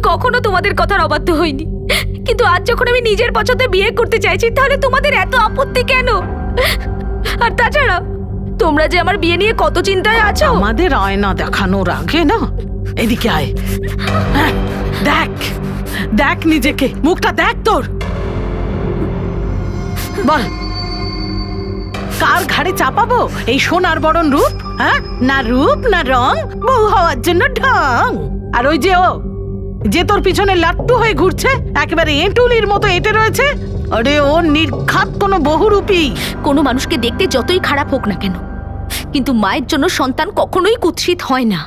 কখনো তোমাদের কথার অবাধ্য হইনি, কিন্তু আজ যখন আমি নিজের পছন্দে বিয়ে করতে চাইছি তাহলে তোমাদের এত আপত্তি কেন? আর তাছাড়া তোমরা যে আমার বিয়ে নিয়ে কত চিন্তায় আছো। আমাদের আয়না দেখানোর আগে না এদিকে আয়। হ্যাঁ, দেখ দেখ নিজেকে, মুখটা দেখ তোর। বল, কার ঘাড়ে চাপাবো এই সোনার বরণ রূপ? হ্যাঁ, না রূপ না রং, বউ হওয়ার জন্য ঢং। আর ওই যে ও যে তোর পিছনে লাট্টু হয়ে ঘুরছে, একেবারে এঁটুলির মতো এঁটে রয়েছে, আরে ও নির্ঘাত কোনো বহুরূপী। কোনো মানুষকে দেখতে যতই খারাপ হোক না কেন, কিন্তু মায়ের জন্য সন্তান কখনোই কুৎসিত হয় না,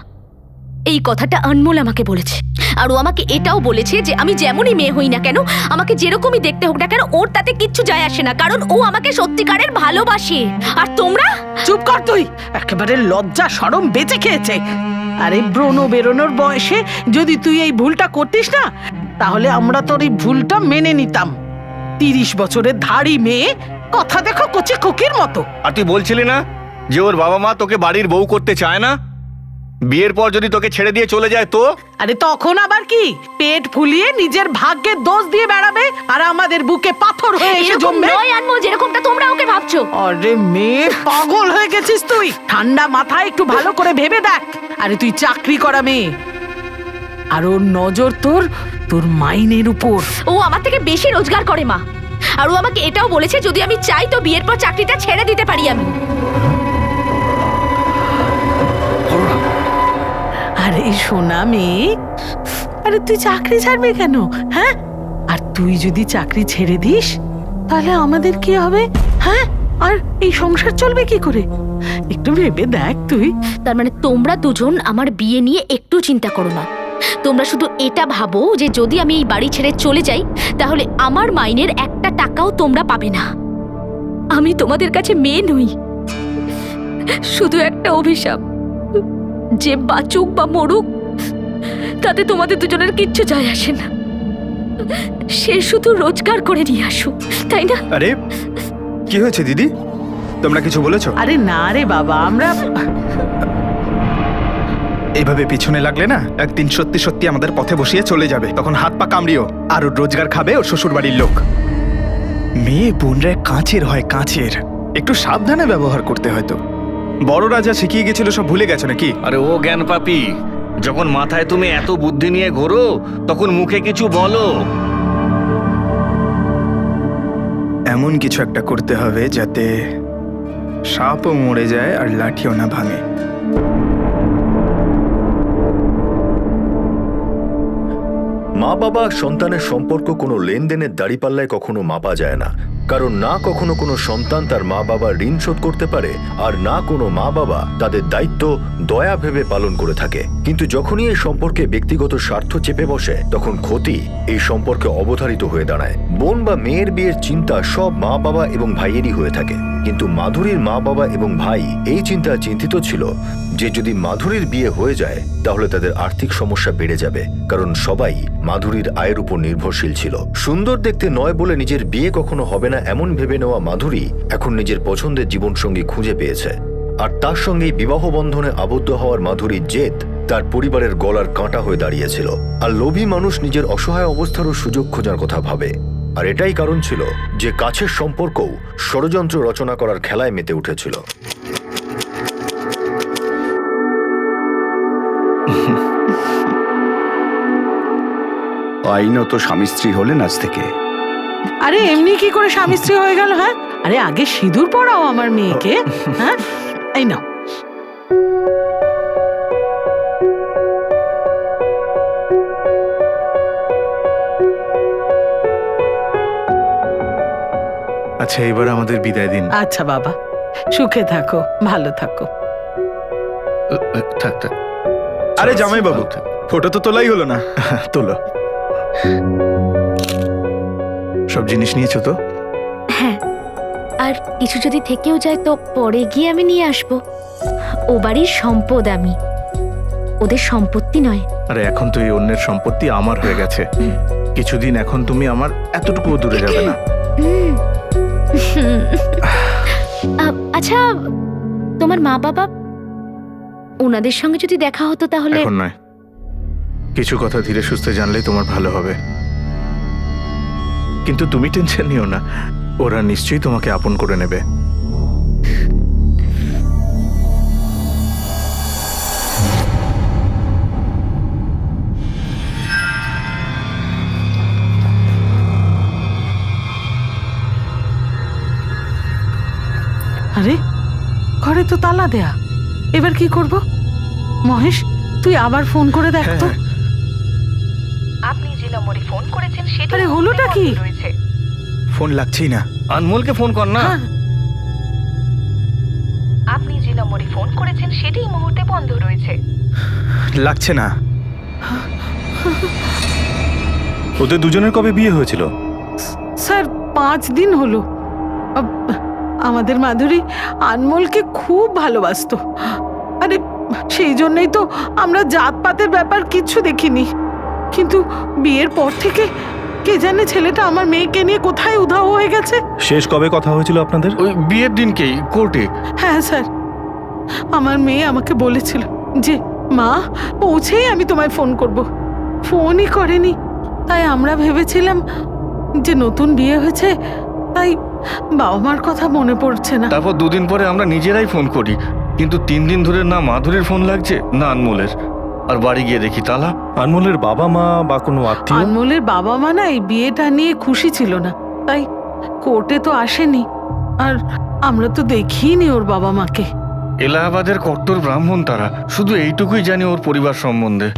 এই কথাটা আনমোল আমাকে বলেছে। আর ও আমাকে এটাও বলেছে যে আমি যেমনই মেয়ে হই না কেন, আমাকে যেরকমই দেখতে হোক না কেন, ওর তাতে কিচ্ছু যায় আসে না, কারণ ও আমাকে সত্যিকারের ভালোবাসে। আর তোমরা চুপ কর তুই, একেবারে লজ্জা শরম বেঁচে খেয়েছে। আরে ব্রণ বেরোনোর বয়সে যদি তুই এই ভুলটা করতিস না, তাহলে আমরা তোর এই ভুলটা মেনে নিতাম। 30 বছরের ধাড়ি মেয়ে, কথা দেখো কচি খুকির মতো। আর তুই বলছিলি না যে ওর বাবা মা তোকে বাড়ির বউ করতে চায় না? বিয়ের পর যদি তোকে ছেড়ে দিয়ে চলে যায় তো? আরে তখন আবার কি পেট ফুলিয়ে নিজের ভাগ্যের দোষ দিয়ে বেড়াবে আর আমাদের বুকে পাথর হয়ে এসে এরকম জমবে? নয় আনমোল, যেরকমটা তোমরা ওকে ভাবছো। আরে মেয়ে, পাগল হয়ে গেছিস তুই? ঠান্ডা মাথায় একটু ভালো করে ভেবে দেখ। আরে তুই চাকরি করা মেয়ে, আর ওর নজর তোর তোর মাইনের উপর। ও আমার থেকে বেশি রোজগার করে মা, আর ও আমাকে এটাও বলেছে যদি আমি চাই তো বিয়ের পর চাকরিটা ছেড়ে দিতে পারি আমি। আরে সোনা মেয়ে, আরে তুই চাকরি ছাড়বি কেন? হ্যাঁ, আর তুই যদি চাকরি ছেড়ে দিস তাহলে আমাদের কি হবে? হ্যাঁ, আর এই সংসার চলবে কি করে? একটু ভেবে দেখ তুই। তার মানে তোমরা দুজন আমার বিয়ে নিয়ে একটু চিন্তা করো না। তোমরা শুধু এটা ভাবো যে যদি আমি এই বাড়ি ছেড়ে চলে যাই তাহলে আমার মাইনের একটা টাকাও তোমরা পাবে না। আমি তোমাদের কাছে মেয়ে নই, শুধু একটা অভিশাপ। যে বাঁচুক বা মরুক তাতে তোমাদের দুজনের কিচ্ছু যায় আসে না, সে শুধু রোজগার করে নিয়ে আসুক, তাই না? আরে কি হয়েছে দিদি, তোমরা কিছু বলেছো? আরে না রে বাবা, আমরা এইভাবে পিছনে লাগলে না একদিন সত্যি সত্যি আমাদের পথে বসিয়ে চলে যাবে, তখন হাত পা কামড়িও, আর ওর রোজগার খাবে ওর শ্বশুর বাড়ির লোক। মেয়ে বোনরা কাঁচের হয়, কাঁচের, একটু সাবধানে ব্যবহার করতে হয়তো। বড় রাজা শিখিয়ে গেছিল সব ভুলে গেছো নাকি? আরে ও জ্ঞান পাপি, যখন মাথায় তুমি এত বুদ্ধি নিয়ে ঘোরো তখন মুখে কিছু বলো। এমন কিছু একটা করতে হবে যাতে সাপও মরে যায় আর লাঠিও না ভাঙে। মা বাবা সন্তানের সম্পর্ক কোনো লেনদেনের দাঁড়িপাল্লায় কখনো মাপা যায় না, কারণ না কখনো কোনো সন্তান তার মা বাবার ঋণ শোধ করতে পারে, আর না কোনো মা বাবা তাদের দায়িত্ব দয়া ভেবে পালন করে থাকে। কিন্তু যখনই এই সম্পর্কে ব্যক্তিগত স্বার্থ চেপে বসে, তখন ক্ষতি এই সম্পর্কে অবধারিত হয়ে দাঁড়ায়। বোন বা মেয়ের বিয়ের চিন্তা সব মা বাবা এবং ভাইয়েরই হয়ে থাকে, কিন্তু মাধুরীর মা বাবা এবং ভাই এই চিন্তায় চিন্তিত ছিল যে যদি মাধুরীর বিয়ে হয়ে যায় তাহলে তাদের আর্থিক সমস্যা বেড়ে যাবে, কারণ সবাই মাধুরীর আয়ের উপর নির্ভরশীল ছিল। সুন্দর দেখতে নয় বলে নিজের বিয়ে কখনো হবে না এমন ভেবে নেওয়া মাধুরী এখন নিজের পছন্দের জীবনসঙ্গী খুঁজে পেয়েছে, আর তার সঙ্গেই বিবাহ বন্ধনে আবদ্ধ হওয়ার মাধুরীর জেদ তার পরিবারের গলার কাঁটা হয়ে দাঁড়িয়েছিল। আর লোভী মানুষ নিজের অসহায় অবস্থারও সুযোগ খোঁজার কথা ভাবে, আর এটাই কারণ ছিল যে কাছের সম্পর্কও ষড়যন্ত্র রচনা করার খেলায় মেতে উঠেছিল। আইনত স্বামী স্ত্রী হলেন আজ থেকে। আরে এমনি কি করে স্বামী স্ত্রী হয়ে গেল? হ্যাঁ, আরে আগে সিঁদুর পরাও আমার মেয়েকে। হ্যাঁ, এই নাও। আচ্ছা, এবার আমাদের বিদায় দিন। আচ্ছা বাবা, সুখে থাকো, ভালো থাকো। থাক থাক। আরে জামাই বাবু, ফটো তো তোলাই হলো না, তোলো। সব জিনিস নিয়েছো তো? হ্যাঁ, আর কিছু যদি থেকেও যায় তো পরে গিয়ে আমি নিয়ে আসবো। ও বাড়ির সম্পদ আমি, ওদের সম্পত্তি নয়। আরে এখন তো এই অন্যের সম্পত্তি আমার হয়ে গেছে, কিছুদিন এখন তুমি আমার এতটুকুও দূরে যাবে না। আচ্ছা, তোমার মা বাবা, ওনাদের সঙ্গে যদি দেখা হতো তাহলে? এখন নয়, কিছু কথা ধীরে সুস্থে জানলেই তোমার ভালো হবে। কিন্তু তুমি টেনশন নিও না, ওরা নিশ্চয়ই তোমাকে আপন করে নেবে। আরে ঘরে তো তালা দেয়া, এবার কি করব? মহেশ, তুই আবার ফোন করে দেখ তো। হ্যাঁ। আপনি যে নম্বরে ফোন করেছেন সেটা আরে হলোটা কি? রয়েছে। ফোন লাগছেই না। আনমোলকে ফোন কর না। হ্যাঁ, আপনি যে নম্বরে ফোন করেছেন সেটি এই মুহূর্তে বন্ধ রয়েছে। লাগছে না। ওদের দুজনের কবে বিয়ে হয়েছিল? স্যার 5 দিন হলো। আমাদের মাধুরী আনমোলকে খুব ভালোবাসতো। আরে সেই জন্যই তো আমরা জাতপাতের ব্যাপার কিচ্ছু দেখিনি। কিন্তু বিয়ের পর থেকে কে জানে ছেলেটা আমার মেয়েকে নিয়ে কোথায় উধাও হয়ে গেছে। শেষ কবে কথা হয়েছিল আপনাদের? ওই বিয়ের দিনকেই কোর্টে। হ্যাঁ স্যার, আমার মেয়ে আমাকে বলেছিল যে মা পৌঁছেই আমি তোমায় ফোন করব। ফোনই করেনি। তাই আমরা ভেবেছিলাম যে নতুন বিয়ে হয়েছে, তাই বাবা মার কথা মনে পড়ছে না। তারপর 2 দিন পরে আমরা নিজেরাই ফোন করি, কিন্তু 3 দিন ধরে না মাধুরীর ফোন লাগছে না আনমোলের। আর বাড়ি গিয়ে দেখি তালা। আনমোলের বাবা মা বা কোনো আত্মীয়? আনমোলের বাবা মা না এই বিয়েটা নিয়ে খুশি ছিল না, তাই কোর্টে তো আসেনি। আর আমরা তো দেখিনি ওর বাবা মাকে। এলাহাবাদের কট্টর ব্রাহ্মণ তারা, শুধু এইটুকুই জানি ওর পরিবার সম্বন্ধে।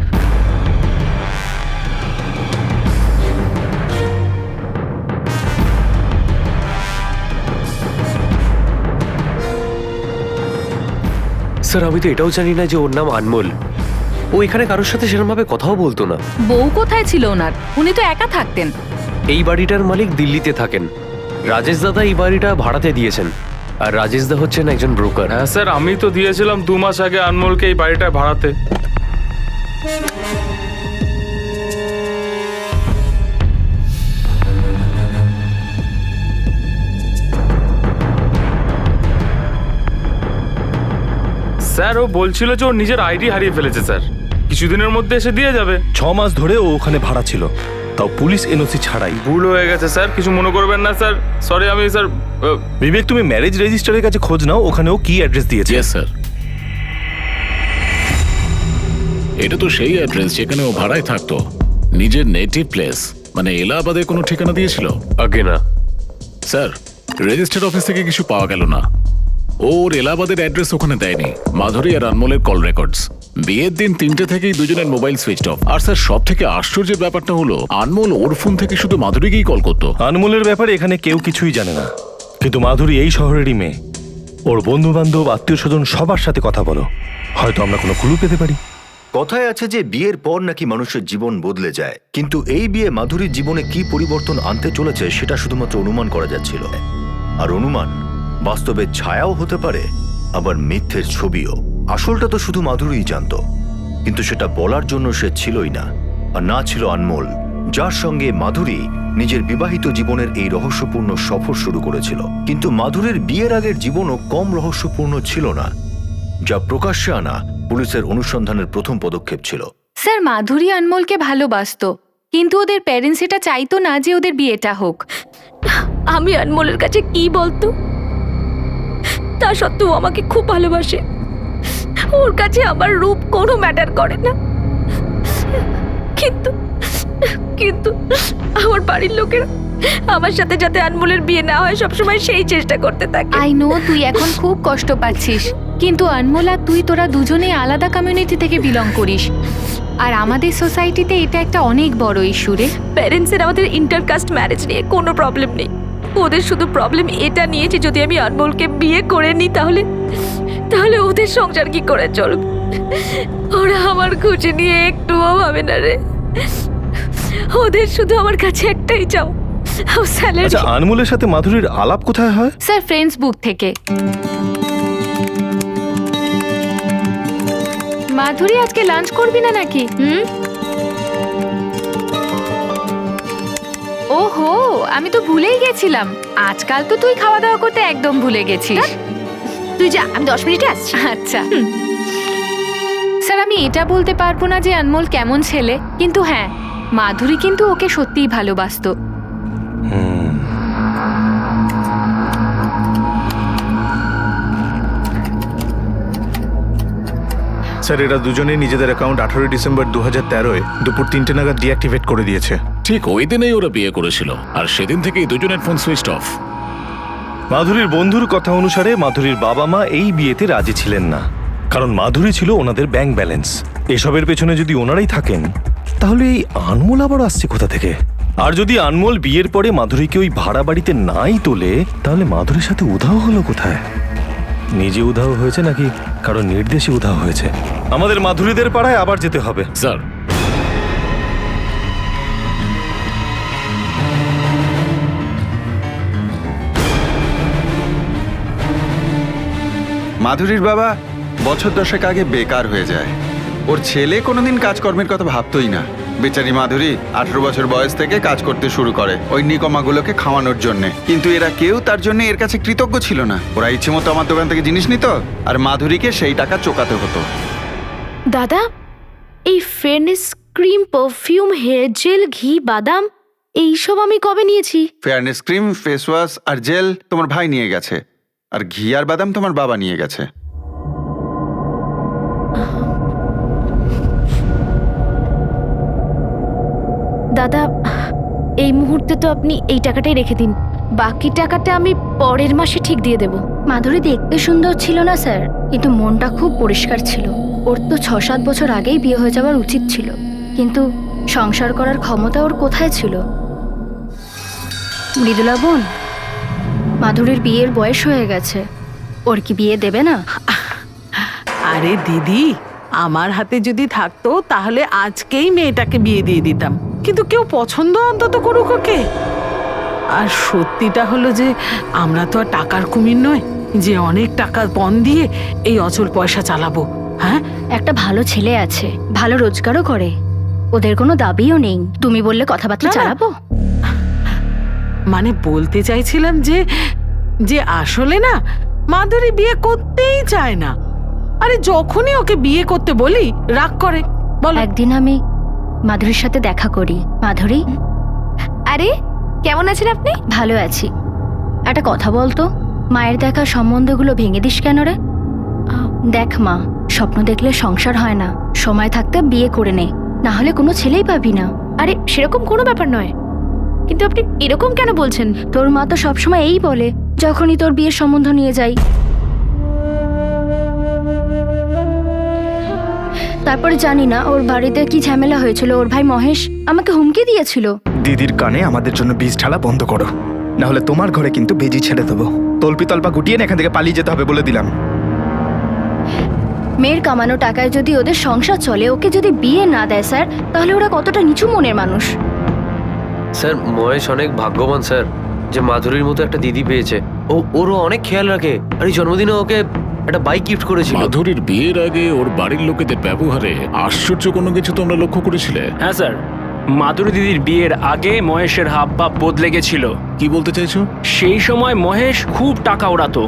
স্যার আমি তো এটাও জানি না যে ওর নাম আনমোল। ও এখানে কারোর সাথে সেরকমভাবে কথাও বলতো না। বউ কোথায় ছিল ওনার? উনি তো একা থাকতেন। এই বাড়িটার মালিক দিল্লিতে থাকেন। রাজেশ দাদা এই বাড়িটা ভাড়াতে দিয়েছেন, আর রাজেশ দা হচ্ছেন একজন ব্রোকার। হ্যাঁ স্যার, আমি তো দিয়েছিলাম 2 মাস আগে আনমোলকে এই বাড়িটা ভাড়াতে। স্যার ও বলছিল যে ওর নিজের আইডি হারিয়ে ফেলেছে স্যার, কিছুদিনের মধ্যে এসে দিয়ে যাবে। 6 মাস ধরে ও ওখানে ভাড়া ছিল, তাও পুলিশ এনওসি ছাড়াই। ভুল হয়ে গেছে স্যার, কিছু মনে করবেন না স্যার। সরি আমি স্যার। বিবেক, তুমি ম্যারেজ রেজিস্টারের কাছে খোঁজ নাও, ওখানে ও কি অ্যাড্রেস দিয়েছে। স্যার, এটা তো সেই অ্যাড্রেস যেখানে ও ভাড়ায় থাকতো। নিজের নেটিভ প্লেস মানে এলাহাবাদের কোনো ঠিকানা দিয়েছিল? আগে না স্যার, রেজিস্টার্ড অফিস থেকে কিছু পাওয়া গেল না। ওর এলাহাবাদের অ্যাড্রেস ওখানে দেয়নি। মাধুরী আর আনমোলের কল রেকর্ডস। বিয়ের দিন 3টে থেকেই দুজনের মোবাইল সুইচ অফ। আর স্যার সব থেকে আশ্চর্যের ব্যাপারটা হলো আনমোল ওর ফোন থেকে শুধু মাধুরীকেই কল করতো। আনমোলের ব্যাপারে এখানে কেউ কিছুই জানে না, কিন্তু মাধুরী এই শহরেরই মেয়ে। ওর বন্ধু বান্ধব, আত্মীয় স্বজন সবার সাথে কথা বলো, হয়তো আমরা কোনো ক্লু পেতে পারি। কথায় আছে যে বিয়ের পর নাকি মানুষের জীবন বদলে যায়, কিন্তু এই বিয়ে মাধুরীর জীবনে কি পরিবর্তন আনতে চলেছে সেটা শুধুমাত্র অনুমান করা যাচ্ছিল। আর অনুমান বাস্তবের ছায়াও হতে পারে, আবার মিথ্যের ছবিও। আসলটা তো শুধু মাধুরীই জানতো, কিন্তু সেটা বলার জন্য সে ছিলই না। আর না ছিল আনমোল, যার সঙ্গে মাধুরী নিজের বিবাহিত জীবনের এই রহস্যপূর্ণ সফর শুরু করেছিল। কিন্তু মাধুরীর বিয়ের আগের জীবনও কম রহস্যপূর্ণ ছিল না, যা প্রকাশ্যে আনা পুলিশের অনুসন্ধানের প্রথম পদক্ষেপ ছিল। স্যার, মাধুরী আনমোলকে ভালোবাসতো, কিন্তু ওদের প্যারেন্টস এটা চাইতো না যে ওদের বিয়েটা হোক। আমি আনমোলের কাছে কি বলতো, তা সত্ত্বেও আমাকে খুব ভালোবাসে। ওর কাছে আমার রূপ কোনো ম্যাটার করে না। কিন্তু কিন্তু আমার বাড়ির লোকেরা আমার সাথে যাতে আনমোলের বিয়ে না হয় সবসময় সেই চেষ্টা করতে থাকে। আই নো তুই এখন খুব কষ্ট পাচ্ছিস, কিন্তু আনমোল আর তুই তোরা দুজনেই আলাদা কমিউনিটি থেকে বিলং করিস, আর আমাদের সোসাইটিতে এটা একটা অনেক বড় ইস্যু রে। প্যারেন্টসের আমাদের ইন্টারকাস্ট ম্যারেজ নিয়ে কোনো প্রবলেম নেই, ওদের শুধু প্রবলেম এটা নিয়ে যে যদি আমি আনমোলকে বিয়ে করে নিই তাহলে ওদের সংসার কি করে চলবে। ওরা আমার খুশি নিয়ে একটুও ভাবে না রে। ওদের শুধু আমার কাছে একটাই চাও, স্যালারি। আচ্ছা, আনমোলের সাথে মাধুরীর আলাপ কোথায় হয়? স্যার, ফ্রেন্ডস বুক থেকে। মাধুরী, আজকে লাঞ্চ করবি না নাকি? ওহো, আমি তো ভুলেই গেছিলাম। আজকাল তো তুই খাওয়া দাওয়া করতে একদম ভুলে গেছিস। তুই যা, আমি 10 মিনিটে আসছি। আচ্ছা স্যার, আমি এটা বলতে পারবো না যে আনমোল কেমন ছেলে, কিন্তু হ্যাঁ, মাধুরী কিন্তু ওকে সত্যিই ভালোবাসতো। স্যার, এরা দুজনেই নিজেদের অ্যাকাউন্ট 18 ডিসেম্বর 2013-এ দুপুর 3টে নাগাদ ডিঅ্যাক্টিভেট করে দিয়েছে। ঠিক ওই দিনেই ওরা বিয়ে করেছিল, আর সেদিন থেকেই দুজনের ফোন সুইচ অফ। মাধুরীর বন্ধুর কথা অনুসারে মাধুরীর বাবা মা এই বিয়েতে রাজি ছিলেন না, কারণ মাধুরী ছিল ওনাদের ব্যাংক ব্যালেন্স। এসবের পেছনে যদি ওনারাই থাকেন, তাহলে এই আনমোল আবার আসছে কোথা থেকে? আর যদি আনমোল বিয়ের পরে মাধুরীকে ওই ভাড়া বাড়িতে নাই তোলে, তাহলে মাধুরীর সাথে উধাও হলো কোথায়? নিজে উধাও হয়েছে নাকি কারণ নির্দেশে উধাও হয়েছে? আমাদের মাধুরীদের পাড়ায় আবার যেতে হবে। স্যার, মাধুরীর বাবা বছর 10 আগে বেকার হয়ে যায়। ওর ছেলে কোনোদিন কাজকর্মের কথা ভাবতই না। বেচারি মাধুরী 18 বছর বয়স থেকে কাজ করতে শুরু করে ওই নিকমাগুলোকে খাওয়ানোর জন্য। কিন্তু এরা কেউ তার জন্য এর কাছে কৃতজ্ঞ ছিল না। ওরা ইচ্ছে মতো আমার দোকান থেকে জিনিস নিত, আর মাধুরীকে সেই টাকা চোকাতে হতো। দাদা, এই fairness cream, perfume, hair gel, ঘি, বাদাম এইসব আমি কবে নিয়েছি? ফেয়ারনেস ক্রিম, ফেস ওয়াশ আর জেল তোমার ভাই নিয়ে গেছে, আর ঘি আর বাদাম তোমার বাবা নিয়ে গেছে। দাদা, এই মুহূর্তে তো আপনি এই টাকাটাই রেখে দিন, বাকি টাকাটা আমি পরের মাসে ঠিক দিয়ে দেব। মাধুরী দেখতে সুন্দর ছিল না স্যার, কিন্তু মনটা খুব পরিষ্কার ছিল। ওর তো 6-7 বছর আগেই বিয়ে হয়ে যাওয়ার উচিত ছিল, কিন্তু সংসার করার ক্ষমতা ওর কোথায় ছিল? মৃদুলা বোন, মাধুরীর বিয়ের বয়স হয়ে গেছে, ওর কি বিয়ে দেবে না? আরে দিদি, আমার হাতে যদি থাকতো তাহলে আজকেই মেয়েটাকে বিয়ে দিয়ে দিতাম, কিন্তু কেউ পছন্দ অন্তত করুক ওকে। আর সত্যিটা হলো যে আমরা তো আর টাকার কুমির নয় যে অনেক টাকা পণ দিয়ে এই অচল পয়সা চালাবো। হ্যাঁ, একটা ভালো ছেলে আছে, ভালো রোজগারও করে, ওদের কোনো দাবিও নেই। তুমি বললে কথাবার্তা চালাবো? মানে বলতে চাইছিলাম যে যে আসলে না, মাধুরী বিয়ে করতেই চায় না। আরে যখনই ওকে বিয়ে করতে বলি রাগ করে। বল, একদিন আমি মাধুরীর সাথে দেখা করি। মাধুরী, আরে কেমন আছেন আপনি? ভালো আছি। একটা কথা বলতো, মায়ের দেখা সম্বন্ধগুলো ভেঙে দিস কেন রে? দেখ মা, স্বপ্ন দেখলে সংসার হয় না, সময় থাকতে বিয়ে করে নে, না হলে কোনো ছেলেই পাবি না। আরে সেরকম কোনো ব্যাপার নয়, কিন্তু আপনি এরকম কেন বলছেন? তোর মা তো সবসময় এই বলে যখনই তোর বিয়ের সম্বন্ধ নিয়ে যাই। তারপরে জানি না ওর বাড়িতে কি ঝামেলা হয়েছিল, ওর ভাই মহেশ আমাকে হুমকি দিয়েছিল। দিদির কানে আমাদের জন্য বীজ ঢালা বন্ধ করো, না হলে তোমার ঘরে কিন্তু বেজি ছেড়ে দেবো। তল্পি তল্পা গুটিয়ে এখান থেকে পালিয়ে যেতে হবে বলে দিলাম। মেয়ের কামানো টাকায় যদি ওদের সংসার চলে, ওকে যদি বিয়ে না দেয় স্যার, তাহলে ওরা কতটা নিচু মনের মানুষ। স্যার, মহেশ অনেক ভাগ্যবান স্যার যে মাধুরীর মতো একটা দিদি পেয়েছে। ওরও অনেক খেয়াল রাখে, আর এই জন্মদিনে ওকে একটা বাইক গিফট করেছিল। মাধুরীর বিয়ের আগে ওর বাড়ির লোকেদের ব্যবহারে আশ্চর্য কোনো কিছু তোমরা লক্ষ্য করেছিলে? হ্যাঁ স্যার, মাধুরী দিদির বিয়ের আগে মহেশের হাব ভাব বদলে গেছিল। কি বলতে চাইছো? সেই সময় মহেশ খুব টাকা ওড়াতো।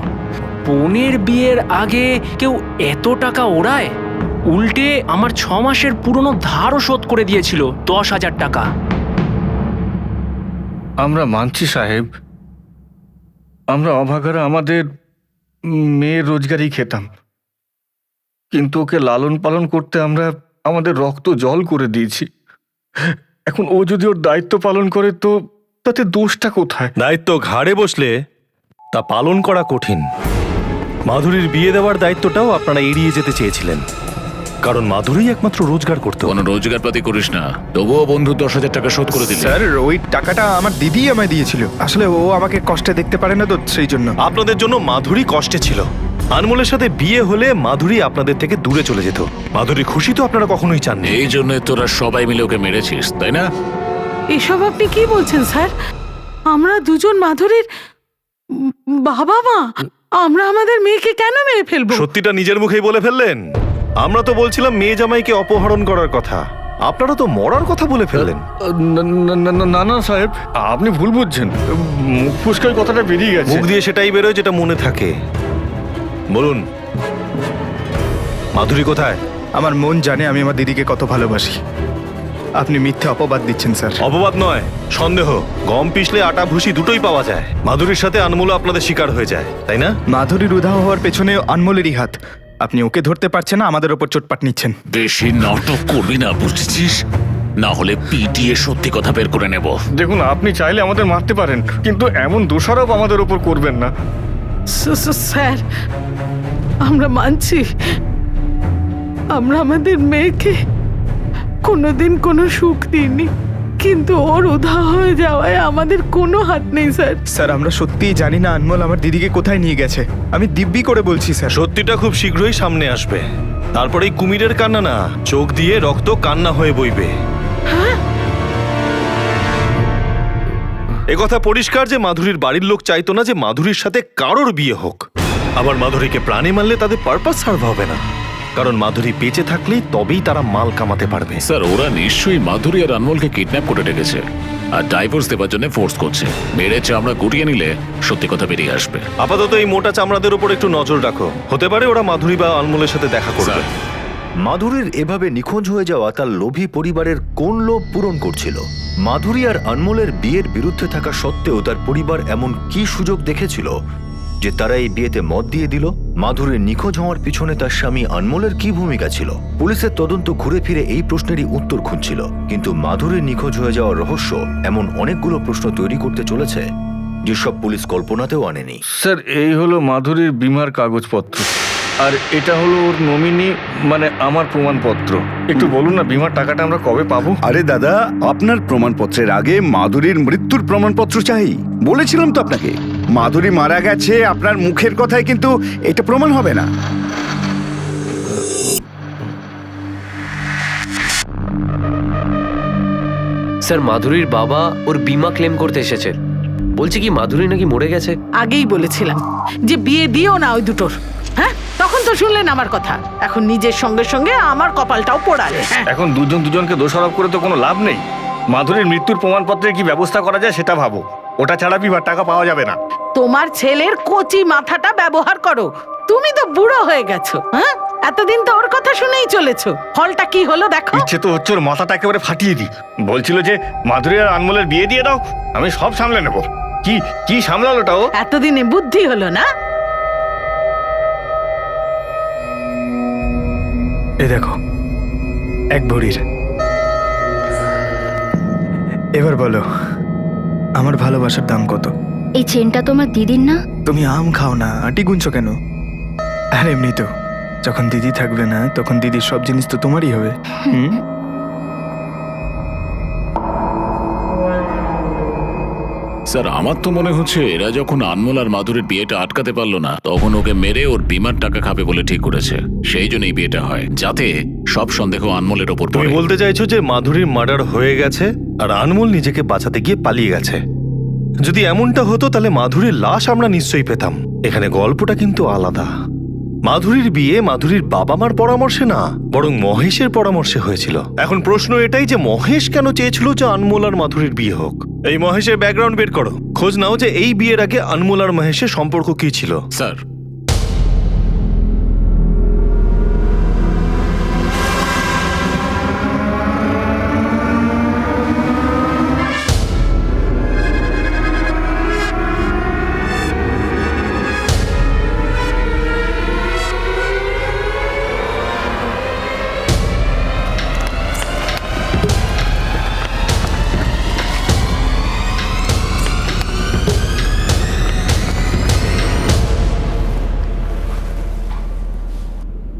বোনের বিয়ের আগে কেউ এত টাকা ওড়ায়? উল্টে আমার 6 মাসের পুরনো ধারও শোধ করে দিয়েছিল, 10,000 টাকা। আমরা মানছি সাহেব, আমরা অভাগারা আমাদের মেয়ের রোজগারই খেতাম, কিন্তু ওকে লালন পালন করতে আমরা আমাদের রক্ত জল করে দিয়েছি। এখন ও যদি ওর দায়িত্ব পালন করে, তো তাতে দোষটা কোথায়? দায়িত্ব ঘাড়ে বসলে তা পালন করা কঠিন। মাধুরীর বিয়ে দেওয়ার দায়িত্বটাও আপনারা এড়িয়ে যেতে চেয়েছিলেন, কারণ মাধুরী একমাত্র রোজগার করতো। কোনো রোজগার পাতি করিস না, তবুও বন্ধু 10,000 টাকা শোধ করে দিল। স্যার, ওই টাকাটা আমার দিদি আমায় দিয়েছিল। আসলে ও আমাকে কষ্টে দেখতে পারে না তো, সেই জন্য। আপনাদের জন্য মাধুরী কষ্টে ছিল। আনমোলের সাথে বিয়ে হলে মাধুরী আপনাদের থেকে দূরে চলে যেত। মাধুরী খুশি তো আপনারা কখনোই চাননি। এই জন্য তোরা সবাই মিলে ওকে মেরেছিস, তাই না? এসব আপনি কি বলছেন স্যার? আমরা দুজন মাধুরীর বাবা মা, আমরা আমাদের মেয়েকে কেন মেরে ফেলবো? সত্যিটা নিজের মুখেই বলে ফেললেন। আমরা তো বলছিলাম মেয়ে জামাইকে অপহরণ করার কথা, আপনারা তো মরার কথা বলে ফেললেন। না না সাহেব, আপনি ভুল বুঝছেন। মুখ ফুসকার কথাটা বেরিয়ে গেছে। মুখ দিয়ে সেটাই বেরোয় যেটা মনে থাকে। বলুন, মাধুরী কোথায়? আমার মন জানে আমি আমার দিদিকে কত ভালোবাসি। আপনি মিথ্যে অপবাদ দিচ্ছেন স্যার। অপবাদ নয়, সন্দেহ। গম পিষলে আটা ভুসি দুটোই পাওয়া যায়। মাধুরীর সাথে আনমোল আপনাদের শিকার হয়ে যায়, তাই না? মাধুরীর উধাও হওয়ার পেছনে আনমোলেরই হাত। আপনি ওকে ধরতে পারছেন না, আমাদের ওপর চোটপাট নিচ্ছেন। বেশি নাটক করবি না, বুঝছিস? না হলে পিটিয়ে সত্যি কথা বের করে নেব। দেখুন, আপনি চাইলে আমাদের মারতে পারেন, কিন্তু এমন দোষারোপ আমাদের উপর করবেন না। স্যার, আমরা মানছি আমরা আমাদের মেয়েকে কোনোদিন কোনো সুখ দিইনি, কিন্তু ওর উধাও হয়ে যাওয়ায় আমাদের কোনো হাত নেই স্যার। স্যার, আমরা সত্যিই জানি না আনমোল আমার দিদিকে কোথায় নিয়ে গেছে। আমি দিব্যি করে বলছি স্যার। সত্যিটা খুব শীঘ্রই সামনে আসবে। তারপরে এই কুমিরের কান্না না, চোখ দিয়ে রক্ত কান্না হয়ে বইবে। একথা পরিষ্কার যে মাধুরীর বাড়ির লোক চাইতো না যে মাধুরীর সাথে কারোর বিয়ে হোক। আবার মাধুরীকে প্রাণে মারলে তাদের পারপাস সার্ভ হবে না, কারণ মাধুরী বেঁচে থাকলেই তবেই তারা মাল কামাতে পারবে। স্যার, ওরা নিশ্চয়ই মাধুরী আর আনমোলকে কিডন্যাপ করে রেখেছে আর ডাইভোর্স দেওয়ার জন্য ফোর্স করছে। মেরে চামড়া গুটিয়ে নিলে সত্যি কথা বেরিয়ে আসবে। আপাতত এই মোটা চামড়াদের উপর একটু নজর রাখো। হতে পারে ওরা মাধুরী বা আনমোলের সাথে দেখা করবে। মাধুরীর এভাবে নিখোঁজ হয়ে যাওয়া তার লোভী পরিবারের কোন লোভ পূরণ করছিল? মাধুরী আর আনমোলের বিয়ের বিরুদ্ধে থাকা সত্ত্বেও তার পরিবার এমন কি সুযোগ দেখেছিল যে তারা এই বিয়েতে মত দিয়ে দিল? মাধুরীর নিখোঁজ হওয়ার পিছনে তার স্বামী আনমোলের কি ভূমিকা ছিল? পুলিশের তদন্ত ঘুরে ফিরে এই প্রশ্নেরই উত্তর খুঁজছিল, কিন্তু মাধুরীর নিখোঁজ হয়ে যাওয়ার রহস্য এমন অনেকগুলো প্রশ্ন তৈরি করতে চলেছে যেসব পুলিশ কল্পনাতেও আনেনি। স্যার, এই হলো মাধুরীর বীমার কাগজপত্র, আর এটা হলো ওর নমিনি, মানে আমার প্রমাণপত্র। একটু বলুন না, বীমার টাকাটা আমরা কবে পাবো? আরে দাদা, আপনার প্রমাণপত্রের আগে মাধুরীর মৃত্যুর প্রমাণপত্র চাই। বলেছিলাম তো আপনাকে, মাধুরী মারা গেছে, আপনার মুখের কথায় কিন্তু এটা প্রমাণ হবে না। স্যার, মাধুরীর বাবা ওর বীমা ক্লেম করতে এসেছে। বলছে কি মাধুরী নাকি মরে গেছে। আগেই বলেছিলাম যে বিয়ে দিও না ওই দুটোর। হ্যাঁ, তখন তো শুনলেন আমার কথা। এখন নিজের সঙ্গে সঙ্গে আমার কপালটাও পোড়ালে। এখন দুজন দুজনকে দোষারোপ করে তো কোনো লাভ নেই। মাধুরীর মৃত্যুর প্রমাণপত্রের কি ব্যবস্থা করা যায় সেটা ভাবো। ওটা ছাড়া বিমার টাকা পাওয়া যাবে না। তোমার ছেলের কচি মাথাটা ব্যবহার করো। তুমি তো বুড়ো হয়ে গেছো। হ্যাঁ, এতদিন তো ওর কথা শুনেই চলেছো। ফলটা কি হলো দেখো। ইচ্ছে তো হচ্ছে ওর মাথাটা একেবারে ফাটিয়ে দিই। বলছিল যে মাধুরী আর আনমোলের বিয়ে দিয়ে দাও, আমি সব সামলে নেব। কি কি সামলালোটা ও? এতদিনে বুদ্ধি হলো না? এ দেখো, এক ভরির। এবার বলো, আমার ভালোবাসার দাম কত? এই চেনটা তোমার দিদির না? তুমি আম খাও না, আটি গুনছো কেন? আর এমনি তো যখন দিদি থাকবে না, তখন দিদির সব জিনিস তো তোমারই হবে। স্যার, আমার তো মনে হচ্ছে এরা যখন আনমোল আর মাধুরীর বিয়েটা আটকাতে পারলো না, তখন ওকে মেরে ওর বীমার টাকা খাবে বলে ঠিক করেছে। সেই জন্য এই বিয়েটা হয়, যাতে সব সন্দেহ আনমোলের ওপর তুমি পড়ে। বলতে চাইছো যে মাধুরীর মার্ডার হয়ে গেছে আর আনমোল নিজেকে বাঁচাতে গিয়ে পালিয়ে গেছে? যদি এমনটা হতো তাহলে মাধুরীর লাশ আমরা নিশ্চয়ই পেতাম। এখানে গল্পটা কিন্তু আলাদা। মাধুরীর বিয়ে মাধুরীর বাবা মার পরামর্শে না, বরং মহেশের পরামর্শে হয়েছিল। এখন প্রশ্ন এটাই যে মহেশ কেন চেয়েছিল যে আনমোল আর মাধুরীর বিয়ে হোক? এই মহেশের ব্যাকগ্রাউন্ড বের করো, খোঁজ নাও যে এই বিয়ের আগে আনমোল আর মহেশের সম্পর্ক কি ছিল। স্যার,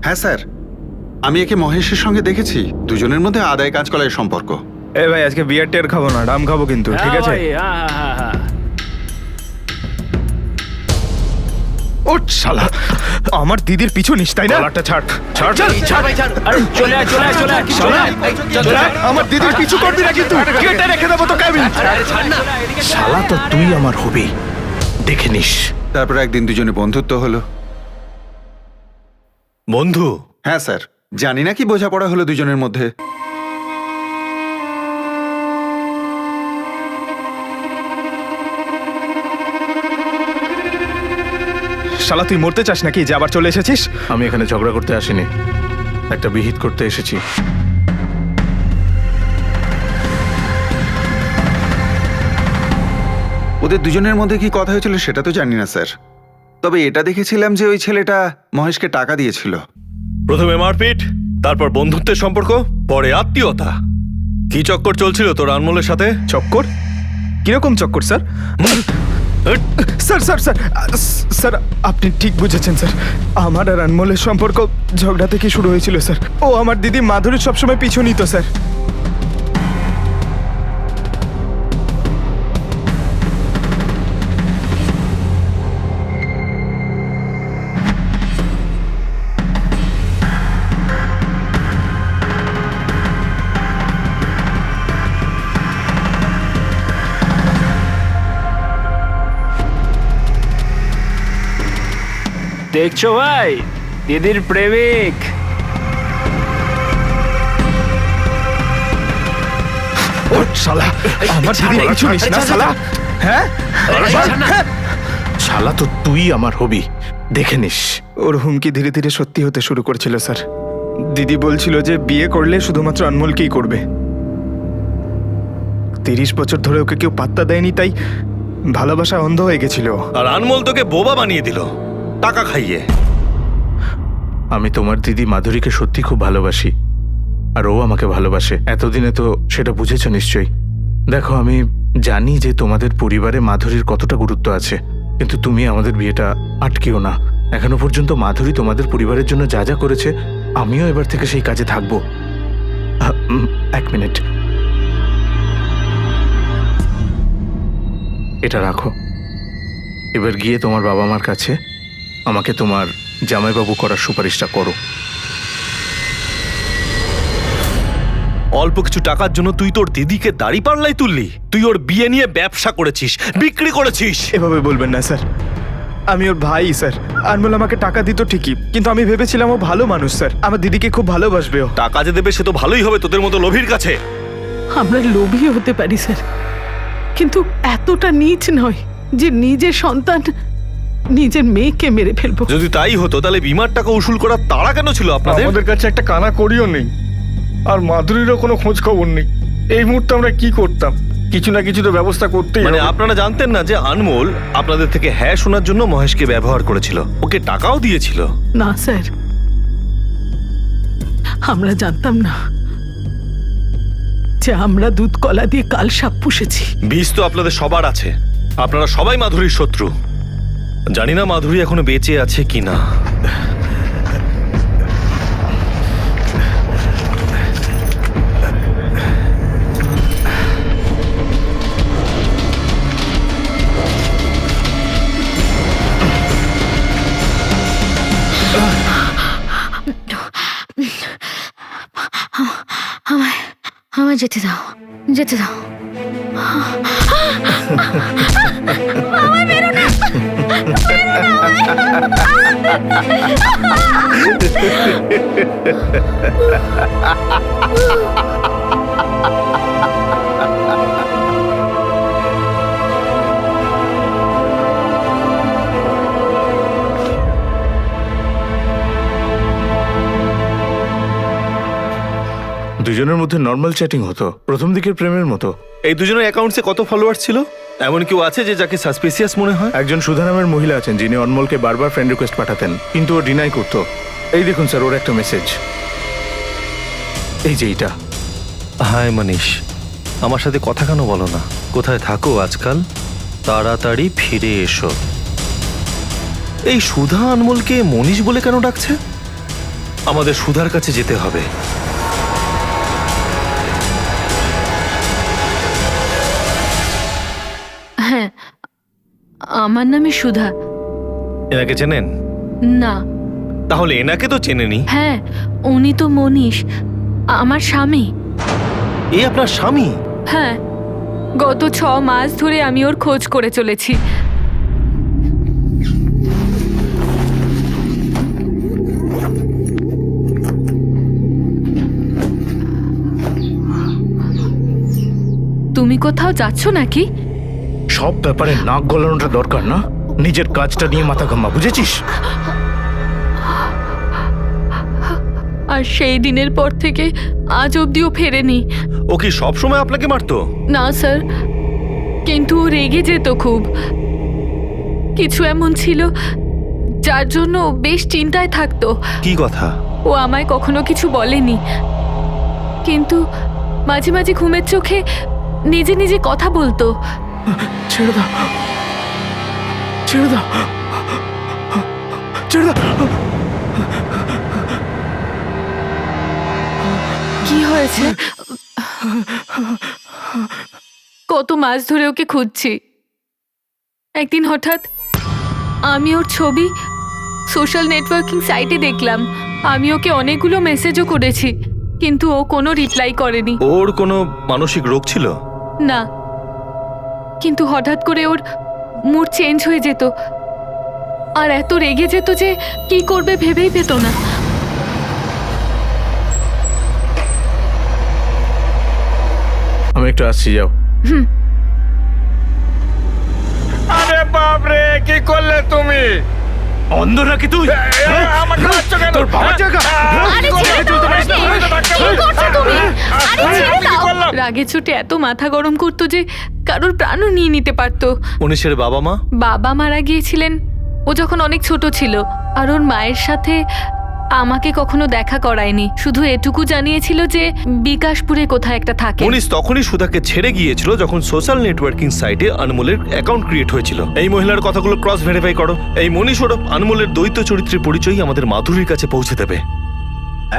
হ্যাঁ স্যার, আমি একে মহেশের সঙ্গে দেখেছি। দুজনের মধ্যে আদায় কাজ করার সম্পর্ক। এ ভাই, আজকে বিয়ার টের খাবো না, ডাম খাবো কিন্তু, ঠিক আছে? ও শালা, আমার দিদির পিছু নিস তাই না? ছাড় ছাড় ছাড়। আরে চলে আয়, চলে আয়, চলে আয়। শালা, আমার দিদির পিছু করবি না কিন্তু, কেটে রেখে দেবো তো কেবিন। শালা তো তুই আমার হবি, দেখে নিস। তারপর একদিন দুজনে বন্ধুত্ব হলো। বন্ধু? হ্যাঁ স্যার, জানি না কি বোঝাপড়া হলো দুজনের মধ্যে। শালা, তুই মরতে চাস নাকি যে আবার চলে এসেছিস? আমি এখানে ঝগড়া করতে আসিনি। একটা বিহিত করতে এসেছি। ওদের দুজনের মধ্যে কি কথা হয়েছিল সেটা তো জানি না স্যার, তবে এটা দেখেছিলাম যে ওই ছেলেটা মহেশকে টাকা দিয়েছিল। প্রথমে মারপিট, তারপর বন্ধুত্বের সম্পর্ক, পরে আত্মীয়তা। কি চক্কর চলছিল তোর আনমোলের সাথে? চক্কর? কিরকম চক্কর sir? Sir sir sir sir, আপনি ঠিক বুঝেছেন স্যার। আমার আর আনমোলের সম্পর্ক ঝগড়া থেকে শুরু হয়েছিল স্যার। ও আমার দিদি মাধুরীর সবসময় পিছু নিত স্যার। দেখছো ভাই, দিদির প্রেমিক। শালা, আমার দিদি পিছু নিস না শালা। হ্যাঁ শালা, তো তুই আমার হবি, দেখে নিস। ওর হুমকি ধীরে ধীরে সত্যি হতে শুরু করেছিল স্যার। দিদি বলছিল যে বিয়ে করলে শুধুমাত্র আনমোলকেই করবে। 30 বছর ধরে ওকে কেউ পাত্তা দেয়নি, তাই ভালোবাসা অন্ধ হয়ে গেছিল। আর আনমোল তোকে বোবা বানিয়ে দিল টাকা খাইয়ে। আমি তোমার দিদি মাধুরীকে সত্যি খুব ভালোবাসি, আর ও আমাকে ভালোবাসে। এতদিনে তো সেটা বুঝেছো নিশ্চয়ই। দেখো, আমি জানি যে তোমাদের পরিবারে মাধুরীর কতটা গুরুত্ব আছে, কিন্তু তুমি আমাদের বিয়েটা আটকিও না। এখনো পর্যন্ত মাধুরী তোমাদের পরিবারের জন্য যা যা করেছে, আমিও এবার থেকে সেই কাজে থাকবো। 1 মিনিট, এটা রাখো। এবার গিয়ে তোমার বাবা মার কাছে আমাকে তোমার জামাইবাবু করার সুপারিশটা করো। অল্প কিছু টাকার জন্য তুই তোর দিদিকে দাড়ি পাল্লাই তুললি? তুই ওর বিয়ে নিয়ে ব্যবসা করেছিস, বিক্রি করেছিস। এভাবে বলবেন না স্যার, আমি ওর ভাই স্যার। আনমোল আমাকে টাকা দিত ঠিকই, কিন্তু আমি ভেবেছিলাম ও ভালো মানুষ স্যার, আমার দিদিকে খুব ভালোবাসবে ও। টাকা যে দেবে সে তো ভালোই হবে তোদের মতো লোভীর কাছে। আমরা লোভী হতে পারি স্যার, কিন্তু এতটা নীচ নয় যে নিজের সন্তান নিজের মেয়েকে মেরে ফেলবো। যদি তাই হতো তাহলে বিমার টাকা উসুল করার তাড়া কেন ছিল আপনাদের? আমাদের কাছে একটা কানা করিও নেই, আর মাধুরীরও কোনো খোঁজ খবর নেই। এই মুহূর্তে আমরা কি করতাম? কিছু না কিছু তো ব্যবস্থা করতেই মানে হবে। আপনারা জানতেন না যে আনমোল আপনাদের থেকে হ্যাঁ শোনার জন্য মহেশকে ব্যবহার করেছিল, ওকে টাকাও দিয়েছিল? না স্যার, আমরা জানতাম না যে আমরা দুধ কলা দিয়ে কাল সাপ পুষেছি। বিষ তো আপনাদের সবার আছে, আপনারা সবাই মাধুরীর শত্রু। জানি না মাধুরী এখনো বেঁচে আছে কিনা। আমায় যেতে দাও, যেতে দাও। আমায় বেরো না, দুজনের মধ্যে নর্মাল চ্যাটিং হতো, প্রথম দিকের প্রেমের মতো। এই দুজনের অ্যাকাউন্টসে কত ফলোয়ার ছিল? এমন কেউ আছে যে যাকে সাসপিসিয়াস মনে হয়? একজন সুধা নামের মহিলা আছেন যিনি অনমোলকে বারবার ফ্রেন্ড রিকোয়েস্ট পাঠাতেন, কিন্তু ও ডিনাই করতো। এই দেখুন স্যার, ওর একটা মেসেজ, এই যে এইটা। হাই মনীষ, আমার সাথে কথা কেন বলো না? কোথায় থাকো আজকাল? তাড়াতাড়ি ফিরে এসো। এই সুধা আনমোলকে মনীষ বলে কেন ডাকছে? আমাদের সুধার কাছে যেতে হবে। হ্যাঁ, আমার নামই সুধা। এনাকে চেনেন? না। তাহলে এনাকে তো চেনেনি। হ্যাঁ, উনি তো মনীষ, আমার স্বামী। এই আপনার স্বামী? হ্যাঁ, গত 6 মাস ধরে আমি ওর খোঁজ করে চলেছি। তুমি কোথাও যাচ্ছ নাকি? সব ব্যাপারে নাক গলানোটা দরকার না, নিজের কাজটা নিয়ে মাথা ঘামা, বুঝেছিস? আর সেই দিনের পর থেকে আজ অবধিও ফেরেনি। ও কি সবসময় আপনাকে মারতো? না স্যার, কিন্তু ও রেগে যেত খুব। কিছু এমন ছিল যার জন্য ও বেশ চিন্তায় থাকতো। কি কথা? ও আমায় কখনো কিছু বলেনি, কিন্তু মাঝে মাঝে ঘুমের চোখে নিজে নিজে কথা বলতো। ছেড়ে দাও, ছেড়ে দাও, ছেড়ে দাও। কি হয়েছে? কত মাস ধরে ওকে খুঁজছি। একদিন হঠাৎ আমি ওর ছবি সোশ্যাল নেটওয়ার্কিং সাইটে দেখলাম। আমি ওকে অনেকগুলো মেসেজও করেছি, কিন্তু ও কোনো রিপ্লাই করেনি। ওর কোনো মানসিক রোগ ছিল? না, কিন্তু হঠাৎ করে ওর মুড চেঞ্জ হয়ে যেত আর এত রেগে যেত যে কি করবে ভেবেই পেত না। আমি একটু আসছি, যাও। আরে বাপরে, কি করলে তুমি? অন্ধ নাকি তুই? আমাকে মারছো কেন? তোর বাবার জায়গা। আরে ছেড়ে দাও আমাকে! কি করছো তুমি? আরে ছেড়ে দাও! রাগে চোটে এত মাথা গরম করতো যে কারোর প্রাণও নিয়ে নিতে পারতো। মনীষের বাবা মা? বাবা মারা গিয়েছিলেন ও যখন অনেক ছোট ছিল, আর ওর মায়ের সাথে আমাকে কখনো দেখা করায়নি। শুধু এটুকু জানিয়েছিল যে বিকাশপুরে কোথায় একটা থাকে। মনীষ তখনই সুধাকে ছেড়ে গিয়েছিল যখন সোশ্যাল নেটওয়ার্কিং সাইটে আনমোলের অ্যাকাউন্ট ক্রিয়েট হয়েছিল। এই মহিলার কথাগুলো ক্রস ভেরিফাই করো। এই মনীষ ওরফ আনমোলের দ্বৈত চরিত্রের পরিচয় আমাদের মাধুরীর কাছে পৌঁছে দেবে।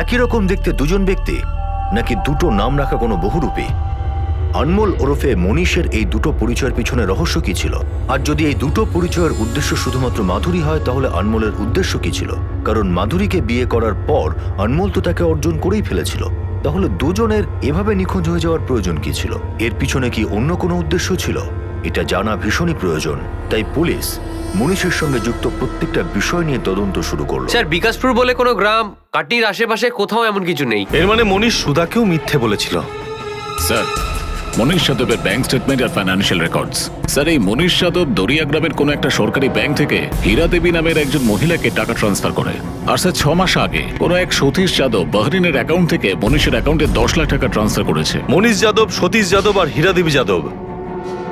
একই রকম দেখতে দুজন ব্যক্তি, নাকি দুটো নাম রাখা কোনো বহুরূপী? আনমোল ওরফে মনীষের এই দুটো পরিচয়ের পিছনে রহস্য কি ছিল? আর যদি এই দুটো পরিচয়ের উদ্দেশ্য শুধুমাত্র মাধুরী হয়, তাহলে আনমোলের উদ্দেশ্য কি ছিল? কারণ মাধুরীকে বিয়ে করার পর আনমোল তো তাকে অর্জন করেই ফেলেছিল। তাহলে দুজনের এভাবে নিখোঁজ হয়ে যাওয়ার প্রয়োজন কি ছিল? এর পিছনে কি অন্য কোনো উদ্দেশ্য ছিল? এটা জানা ভীষণই প্রয়োজন। তাই পুলিশ মনীষের সঙ্গে যুক্ত প্রত্যেকটা বিষয় নিয়ে তদন্ত শুরু করলো। স্যার, বিকাশপুর বলে কোনো গ্রাম কাটনির আশেপাশে কোথাও এমন কিছু নেই। এর মানে মনীষ সুধাকেও মিথ্যে বলেছিল। স্যার, মনীষ যাদবের ব্যাংক স্টেটমেন্ট আর ফাইন্যান্সিয়াল রেকর্ডস। স্যার, এই মনীষ যাদব দরিয়া গ্রামের কোনো একটা সরকারি ব্যাংক থেকে হীরা দেবী নামের একজন মহিলাকে টাকা ট্রান্সফার করে। আর স্যার, 6 মাস আগে কোনো এক সতীশ যাদব বাহরিনের অ্যাকাউন্ট থেকে মনীষের অ্যাকাউন্টে 10 লাখ টাকা ট্রান্সফার করেছে। মনীষ যাদব, সতীশ যাদব আর হীরা দেবী যাদব।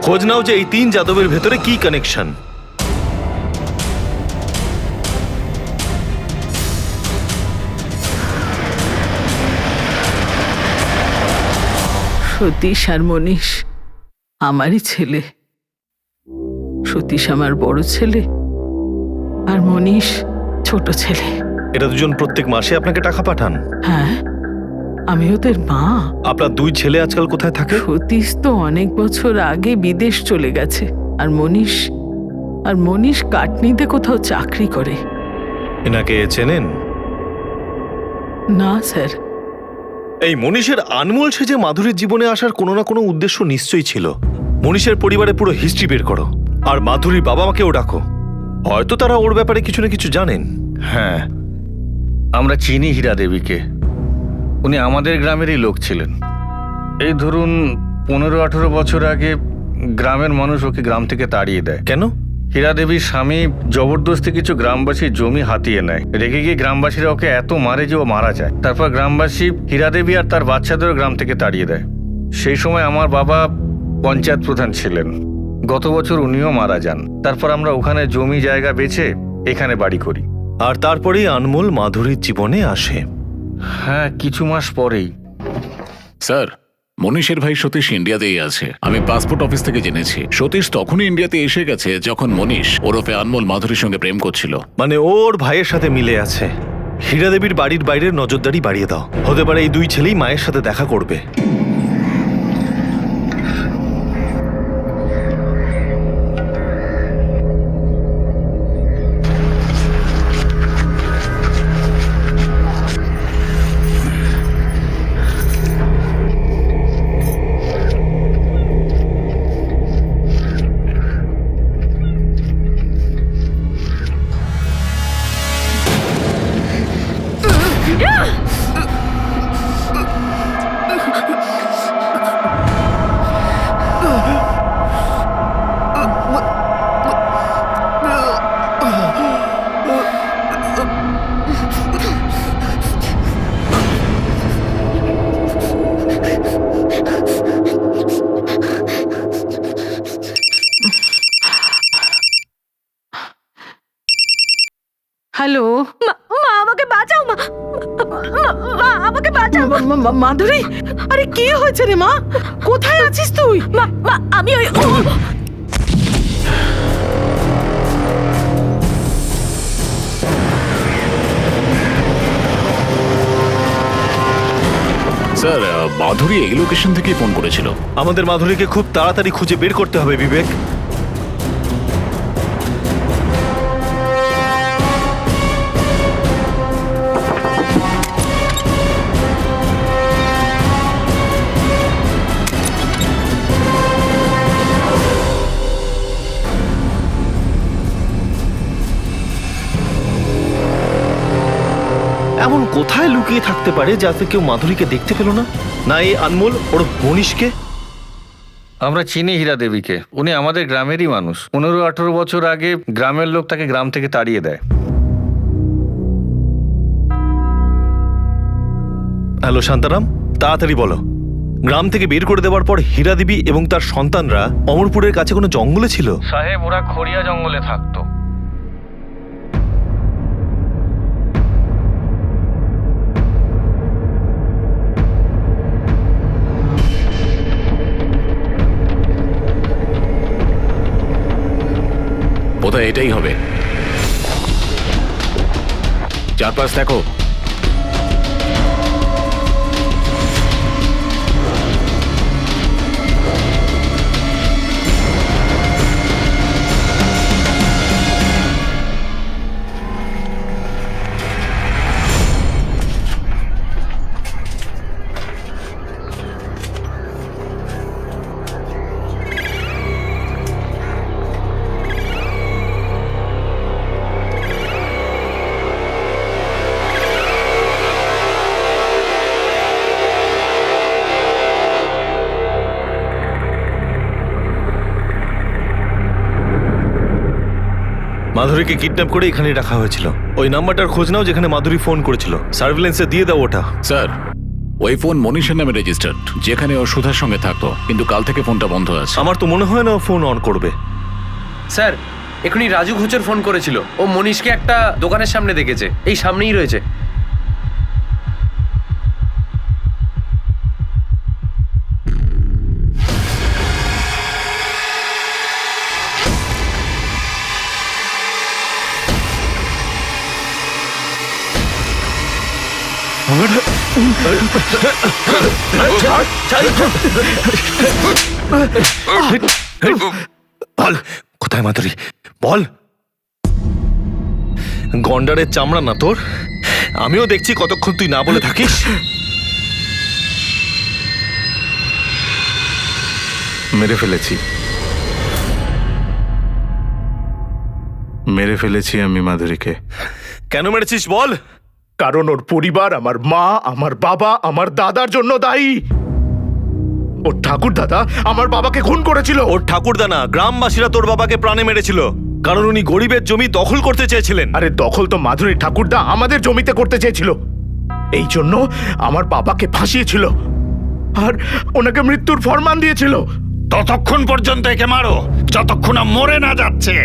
খোঁজ নাও যে এই 3 যাদবের ভেতরে কি কানেকশন। সতীশ আর মনীষ আমারই ছেলে। সতীশ আমার বড় ছেলে আর মনীষ ছোট ছেলে। এরা দুজন প্রত্যেক মাসে আপনাকে টাকা পাঠান? হ্যাঁ, আমি ওদের মা। আপনার 2 ছেলে আজকাল কোথায় থাকে? সতীশ তো অনেক বছর আগে বিদেশ চলে গেছে, আর মনীষ কাটনিতে কোথাও চাকরি করে। এনাকে চেনেন? না স্যার। এই মনীষের আনমোল সেজে মাধুরীর জীবনে আসার কোনো না কোনো উদ্দেশ্য নিশ্চয়ই ছিল। মনীষের পরিবারে পুরো হিস্ট্রি বের করো, আর মাধুরীর বাবা মাকেও ডাকো। হয়তো তারা ওর ব্যাপারে কিছু না কিছু জানেন। হ্যাঁ, আমরা চিনি হীরা দেবীকে। উনি আমাদের গ্রামেরই লোক ছিলেন। এই ধরুন 15-18 বছর আগে গ্রামের মানুষ ওকে গ্রাম থেকে তাড়িয়ে দেয়। কেন? হীরা দেবীর স্বামী জবরদস্তি কিছু গ্রামবাসীর জমি হাতিয়ে নেয়। রেগে গিয়ে গ্রামবাসীরা ওকে এত মারে যে ও মারা যায়। তারপর গ্রামবাসী হীরা দেবী আর তার বাচ্চাদের গ্রাম থেকে তাড়িয়ে দেয়। সেই সময় আমার বাবা পঞ্চায়েত প্রধান ছিলেন। গত বছর উনিও মারা যান। তারপর আমরা ওখানে জমি জায়গা বেচে এখানে বাড়ি করি। আর তারপরেই আনমোল মাধুরীর জীবনে আসে। হ্যাঁ, কিছু মাস পরেই। স্যার, মনীষের ভাই সতীশ ইন্ডিয়াতেই আছে। আমি পাসপোর্ট অফিস থেকে জেনেছি সতীশ তখনই ইন্ডিয়াতে এসে গেছে যখন মনীষ ওরফে আনমোল মাধুরীর সঙ্গে প্রেম করছিল। মানে ওর ভাইয়ের সাথে মিলে আছে। হীরা দেবীর বাড়ির বাইরে নজরদারি বাড়িয়ে দাও। হতে পারে এই 2 ছেলেই মায়ের সাথে দেখা করবে। মাধুরী, আরে কি হয়েছে রে মা? কোথায় আছিস তুই? মা মা আমি ওই স্যার, মাধুরী এই লোকেশন থেকেই ফোন করেছিল। আমাদের মাধুরীকে খুব তাড়াতাড়ি খুঁজে বের করতে হবে বিবেক। এমন কোথায় লুকিয়ে থাকতে পারে যাতে কেউ মাধুরীকে দেখতে পেল না? না এই আনমোল ওর মনীষকে? আমরা চিনি হীরা দেবীকে, উনি আমাদের গ্রামেরই মানুষ। 15-18 বছর আগে গ্রামের লোক তাকে গ্রাম থেকে তাড়িয়ে দেয়। হ্যালো শান্তারাম, তাড়াতাড়ি বলো, গ্রাম থেকে বের করে দেওয়ার পর হীরা দেবী এবং তার সন্তানরা অমরপুরের কাছে কোনো জঙ্গলে ছিল? সাহেব, ওরা খড়িয়া জঙ্গলে থাকতো। বোধহয় এটাই হবে। চারপাশ দেখো। মাধুরীকে কিডন্যাপ করে এখানে রাখা হয়েছিল। ওই নাম্বারটার খোঁজ নাও যেখানে মাধুরী ফোন করেছিল, সার্ভিলেন্সে দিয়ে দাও ওটা। স্যার, ওই ফোন মনীষের নামে রেজিস্টার্ড, যেখানে ও সুধার সঙ্গে থাকতো, কিন্তু কাল থেকে ফোনটা বন্ধ আছে। আমার তো মনে হয় না ও ফোন অন করবে। স্যার, এখনই রাজু ঘোচর ফোন করেছিল। ও মনীষকে একটা দোকানের সামনে দেখেছে, এই সামনেই রয়েছে। বল কোথায় মাধুরী, বল। গন্ডারের চামড়া না তোর? আমিও দেখছি কতক্ষণ তুই না বলে থাকিস। মেরে ফেলেছি আমি মাধুরীকে। কেন মেরেছিস বল? কারণ ওর পরিবার, আমার মা, আমার বাবা, আমার দাদার জন্য দায়ী। ওর ঠাকুর দাদা আমার বাবাকে খুন করেছিল। ওর ঠাকুরদা না, গ্রামবাসীরা তোর বাবাকে প্রাণে মেরেছিল, কারণ উনি গরিবের জমি দখল করতে চেয়েছিলেন। আরে দখল তো মাধুরীর ঠাকুরদা আমাদের জমিতে করতে চেয়েছিল, এই জন্য আমার বাবাকে ফাঁসিয়েছিল আর ওনাকে মৃত্যুর ফরমান দিয়েছিল। ততক্ষণ পর্যন্ত একে মারো যতক্ষণ না মরে না যাচ্ছে।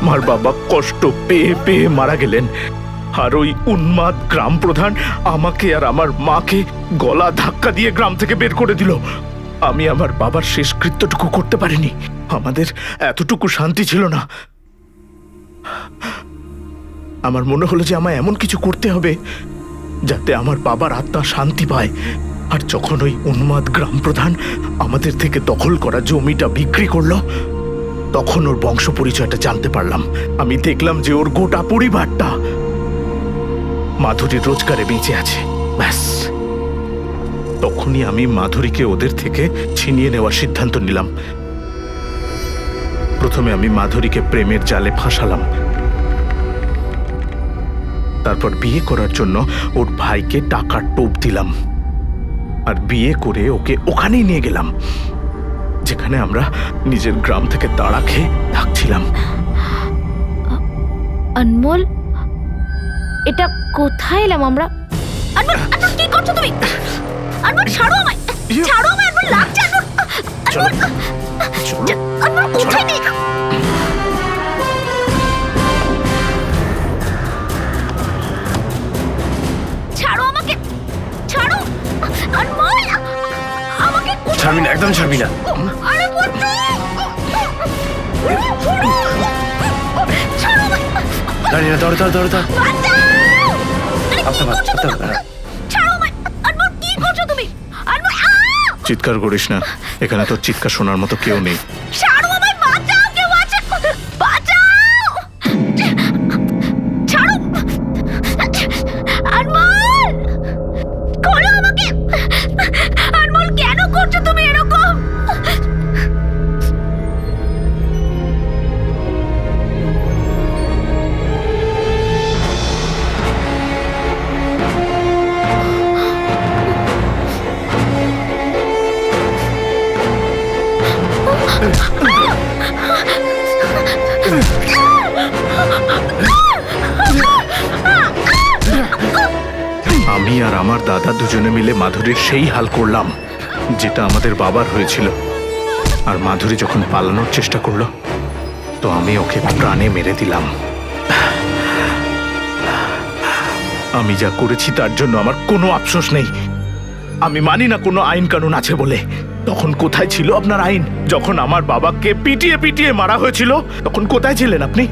আমার বাবা কষ্ট পেয়ে পেয়ে মারা গেলেন, আর ওই উন্মাদ গ্রাম প্রধান আমাকে আর আমার মাকে গলা ধাক্কা দিয়ে গ্রাম থেকে বের করে দিল। আমি আমার বাবার শেষকৃত্যটুকু করতে পারিনি, আমাদের এতটুকু শান্তি ছিল না। আমার মনে হলো যে আমায় এমন কিছু করতে হবে যাতে আমার বাবার আত্মা শান্তি পায়। আর যখন ওই উন্মাদ গ্রাম প্রধান আমাদের থেকে দখল করা জমিটা বিক্রি করলো, তখন ওর বংশ পরিচয়টা জানতে পারলাম। আমি দেখলাম যে ওর গোটা পরিবারটা মাধুরীর রোজগারে বেঁচে আছে। ব্যাস, তখনই আমি মাধুরীকে ওদের থেকে ছিনিয়ে নেওয়ার সিদ্ধান্ত নিলাম। প্রথমে আমি মাধুরীকে প্রেমের জালে ফাঁসালাম, তারপর বিয়ে করার জন্য ওর ভাইকে টাকার টোপ দিলাম, আর বিয়ে করে ওকে ওখানেই নিয়ে গেলাম যেখানে আমরা নিজের গ্রাম থেকে তাড়া খেয়ে থাকছিলাম। অনমোল, এটা কোথায় এলাম আমরা? অনমোল, অনমোল কি করছো তুমি? অনমোল ছাড়ো আমায়, ছাড়ো আমায়, অনমোল লাগছে। অনমোল, অনমোল কোথায় নেই? ছাড়ো আমাকে, ছাড়ো অনমোল, আমাকে ছাড়বি না, একদম ছাড়বি না। আরে বন্ধু, ছাড়ো আমায়। দাঁড়িয়ে ধর ধর ধর ধর। চিৎকার করিস না, এখানে তোর চিৎকার শোনার মতো কেউ নেই। ছাড়ো আমায়, বাঁচাও, কেউ আছে, বাঁচাও, ছাড়ো। অনমোল, খোলো আমাকে। অনমোল, কেন করছো তুমি এরকম? আমি আর আমার দাদা দুজনে মিলে মাধুরীর সেই হাল করলাম যেটা আমাদের বাবার হয়েছিল। আর মাধুরী যখন পালানোর চেষ্টা করলো, তো আমি ওকে প্রাণে মেরে দিলাম। আমি যা করেছি তার জন্য আমার কোনো আফসোস নেই। আমি মানি না কোনো আইন কানুন আছে বলে। তখন কোথায় ছিল আপনার আইন? যখন আমার বাবাকে পিটিয়ে পিটিয়ে মারা হয়েছিল, তখন কোথায় ছিলেন আপনি?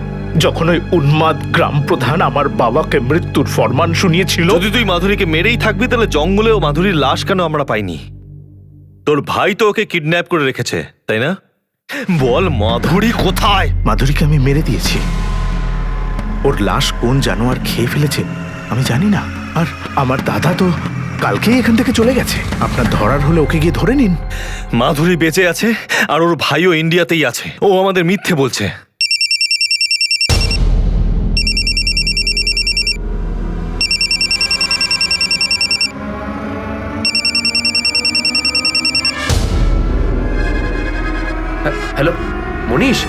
যখন ওই উন্মাদ গ্রাম প্রধান আমার বাবাকে মৃত্যুর ফরমান শুনিয়েছিল। যদি তুই মাধুরীকে মেরেই থাকবি, তাহলে জঙ্গলেও মাধুরীর লাশ কেন আমরা পাইনি? তোর ভাই তো ওকে কিডন্যাপ করে রেখেছে, তাই না? বল, মাধুরী কোথায়? মাধুরীকে আমি মেরে দিয়েছি। ওর লাশ কোন জানোয়ার খেয়ে ফেলেছে আমি জানি না। আর আমার দাদা তো কালকেই এখান থেকে চলে গেছে। আপনার ধরার হলে ওকে গিয়ে ধরে নিন। মাধুরী বেঁচে আছে, আর ওর ভাইও ইন্ডিয়াতেই আছে। ও আমাদের মিথ্যে বলছে। হ্যালো মনীষ,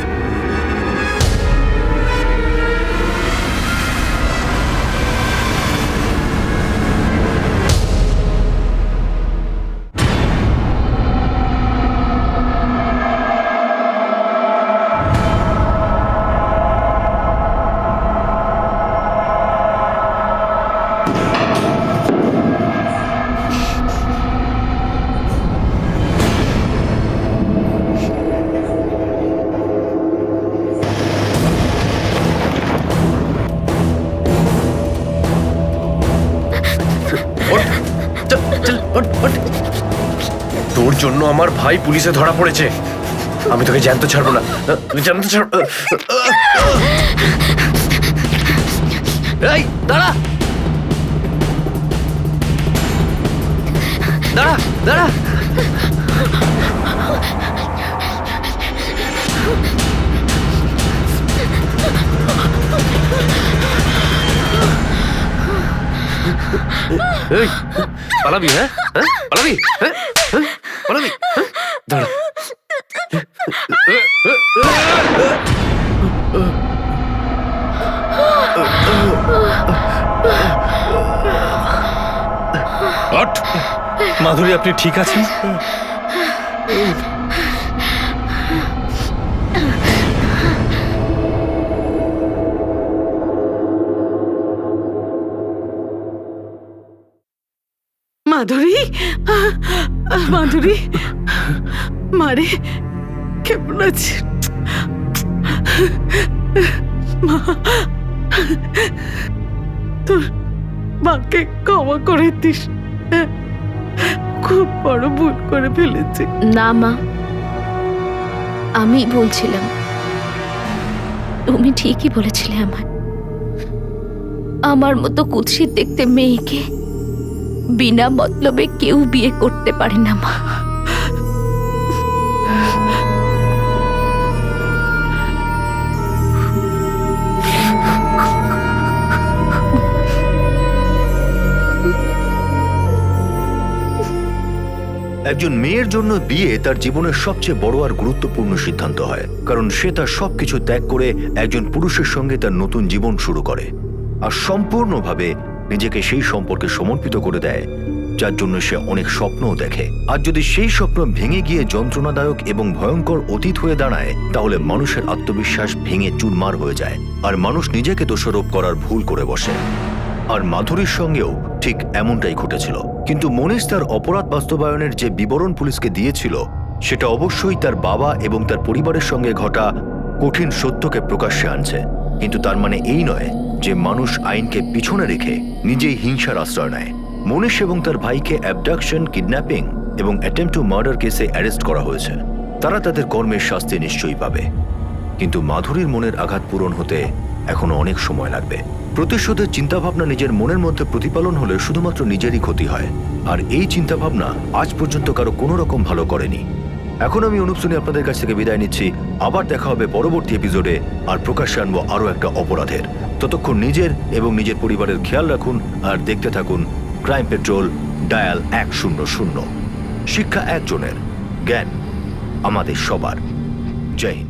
তোর জন্য আমার ভাই পুলিশে ধরা পড়েছে। আমি তোকে জ্যান্ত ছাড়বো না, তুই জ্যান্ত ছাড়। এই দাঁড়া, দাঁড়া, দাঁড়া। এই পালাবি? হ্যাঁ পালাবি? হ্যাঁ পালাবি? দাঁড়া। মাধুরী, আপনি ঠিক আছেন? মাধুরী, মাধুরী, মারে কেমন আছে? মা, তোর মাকে ক্ষমা করে দিস, খুব বড় ভুল করে ফেলেছে। না মা, আমি বলছিলাম, তুমি ঠিকই বলেছিলে। আমার মতো কুৎসিত দেখতে মেয়েকে বিনা মতলবে কেউ বিয়ে করতে পারে না মা। একজন মেয়ের জন্য বিয়ে তার জীবনের সবচেয়ে বড় আর গুরুত্বপূর্ণ সিদ্ধান্ত হয়, কারণ সে তার সবকিছু ত্যাগ করে একজন পুরুষের সঙ্গে তার নতুন জীবন শুরু করে আর সম্পূর্ণভাবে নিজেকে সেই সম্পর্কে সমর্পিত করে দেয় যার জন্য সে অনেক স্বপ্নও দেখে। আর যদি সেই স্বপ্ন ভেঙে গিয়ে যন্ত্রণাদায়ক এবং ভয়ঙ্কর অতীত হয়ে দাঁড়ায়, তাহলে মানুষের আত্মবিশ্বাস ভেঙে চুরমার হয়ে যায় আর মানুষ নিজেকে দোষারোপ করার ভুল করে বসে। আর মাধুরীর সঙ্গেও ঠিক এমনটাই ঘটেছিল। কিন্তু মনীষ তার অপরাধ বাস্তবায়নের যে বিবরণ পুলিশকে দিয়েছিল, সেটা অবশ্যই তার বাবা এবং তার পরিবারের সঙ্গে ঘটা কঠিন সত্যকে প্রকাশ্যে আনছে। কিন্তু তার মানে এই নয় যে মানুষ আইনকে পিছনে রেখে নিজেই হিংসার আশ্রয় নেয়। মনীষ এবং তার ভাইকে অ্যাবডাকশন, কিডন্যাপিং এবং অ্যাটেম্পট টু মার্ডার কেসে অ্যারেস্ট করা হয়েছে। তারা তাদের কর্মের শাস্তি নিশ্চয়ই পাবে, কিন্তু মাধুরীর মনের আঘাত পূরণ হতে এখনো অনেক সময় লাগবে। প্রতিশোধের চিন্তাভাবনা নিজের মনের মধ্যে প্রতিপালন হলে শুধুমাত্র নিজেরই ক্ষতি হয়, আর এই চিন্তাভাবনা আজ পর্যন্ত কারো কোনো রকম ভালো করেনি। এখন আমি অনুপ সোনি আপনাদের কাছ থেকে বিদায় নিচ্ছি। আবার দেখা হবে পরবর্তী এপিসোডে, আর প্রকাশ্যে আনবো আরও একটা অপরাধের। ততক্ষণ নিজের এবং নিজের পরিবারের খেয়াল রাখুন আর দেখতে থাকুন ক্রাইম পেট্রোল, ডায়াল 100। শিক্ষা একজনের, জ্ঞান আমাদের সবার। জয় হিন্দ।